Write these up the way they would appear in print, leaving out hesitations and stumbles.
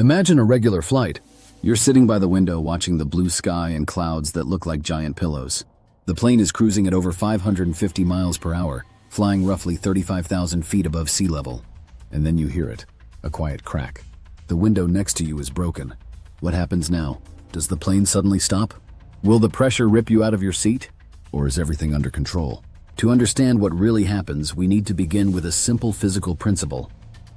Imagine a regular flight. You're sitting by the window watching the blue sky and clouds that look like giant pillows. The plane is cruising at over 550 miles per hour, flying roughly 35,000 feet above sea level. And then you hear it, a quiet crack. The window next to you is broken. What happens now? Does the plane suddenly stop? Will the pressure rip you out of your seat? Or is everything under control? To understand what really happens, we need to begin with a simple physical principle: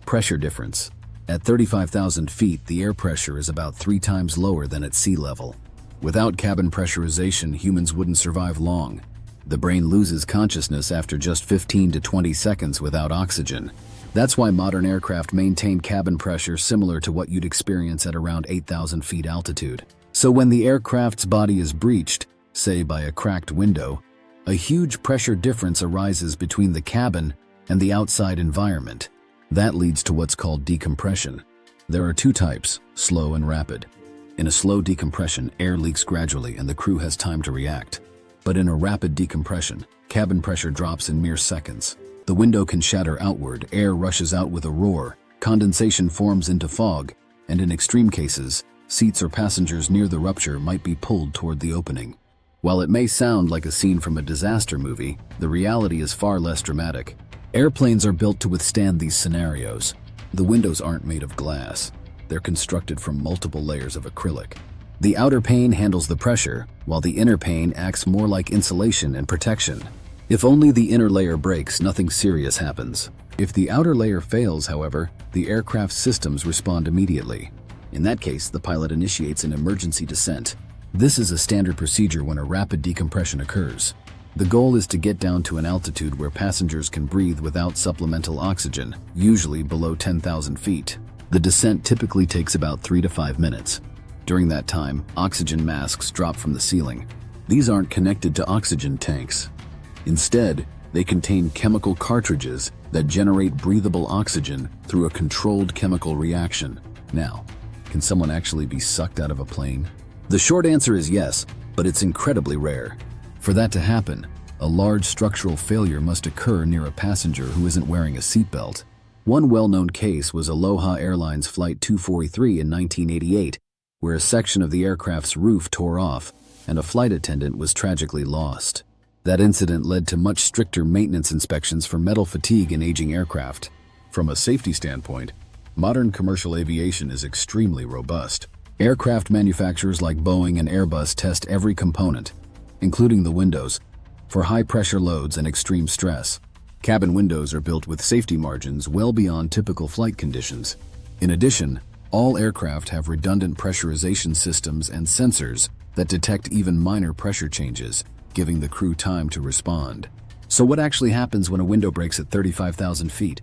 pressure difference. At 35,000 feet, the air pressure is about 3 times lower than at sea level. Without cabin pressurization, humans wouldn't survive long. The brain loses consciousness after just 15 to 20 seconds without oxygen. That's why modern aircraft maintain cabin pressure similar to what you'd experience at around 8,000 feet altitude. So when the aircraft's body is breached, say by a cracked window, a huge pressure difference arises between the cabin and the outside environment. That leads to what's called decompression. There are 2 types, slow and rapid. In a slow decompression, air leaks gradually and the crew has time to react. But in a rapid decompression, cabin pressure drops in mere seconds. The window can shatter outward, air rushes out with a roar, condensation forms into fog, and in extreme cases, seats or passengers near the rupture might be pulled toward the opening. While it may sound like a scene from a disaster movie, the reality is far less dramatic. Airplanes are built to withstand these scenarios. The windows aren't made of glass. They're constructed from multiple layers of acrylic. The outer pane handles the pressure, while the inner pane acts more like insulation and protection. If only the inner layer breaks, nothing serious happens. If the outer layer fails, however, the aircraft's systems respond immediately. In that case, the pilot initiates an emergency descent. This is a standard procedure when a rapid decompression occurs. The goal is to get down to an altitude where passengers can breathe without supplemental oxygen, usually below 10,000 feet. The descent typically takes about 3 to 5 minutes. During that time, oxygen masks drop from the ceiling. These aren't connected to oxygen tanks. Instead, they contain chemical cartridges that generate breathable oxygen through a controlled chemical reaction. Now, can someone actually be sucked out of a plane? The short answer is yes, but it's incredibly rare. For that to happen, a large structural failure must occur near a passenger who isn't wearing a seatbelt. One well-known case was Aloha Airlines Flight 243 in 1988, where a section of the aircraft's roof tore off and a flight attendant was tragically lost. That incident led to much stricter maintenance inspections for metal fatigue in aging aircraft. From a safety standpoint, modern commercial aviation is extremely robust. Aircraft manufacturers like Boeing and Airbus test every component, including the windows, for high-pressure loads and extreme stress. Cabin windows are built with safety margins well beyond typical flight conditions. In addition, all aircraft have redundant pressurization systems and sensors that detect even minor pressure changes, giving the crew time to respond. So what actually happens when a window breaks at 35,000 feet?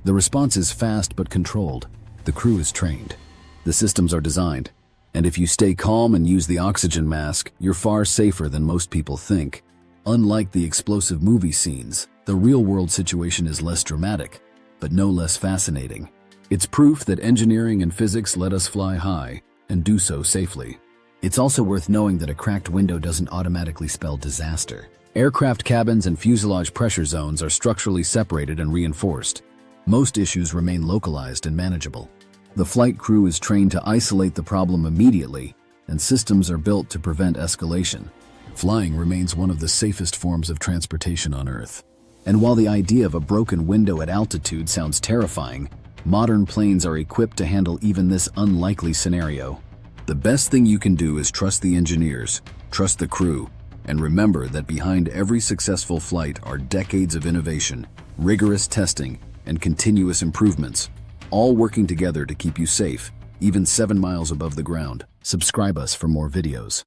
The response is fast but controlled. The crew is trained. The systems are designed. And if you stay calm and use the oxygen mask, you're far safer than most people think. Unlike the explosive movie scenes, the real-world situation is less dramatic, but no less fascinating. It's proof that engineering and physics let us fly high and do so safely. It's also worth knowing that a cracked window doesn't automatically spell disaster. Aircraft cabins and fuselage pressure zones are structurally separated and reinforced. Most issues remain localized and manageable. The flight crew is trained to isolate the problem immediately, and systems are built to prevent escalation. Flying remains one of the safest forms of transportation on Earth. And while the idea of a broken window at altitude sounds terrifying, modern planes are equipped to handle even this unlikely scenario. The best thing you can do is trust the engineers, trust the crew, and remember that behind every successful flight are decades of innovation, rigorous testing, and continuous improvements, all working together to keep you safe, even 7 miles above the ground. Subscribe us for more videos.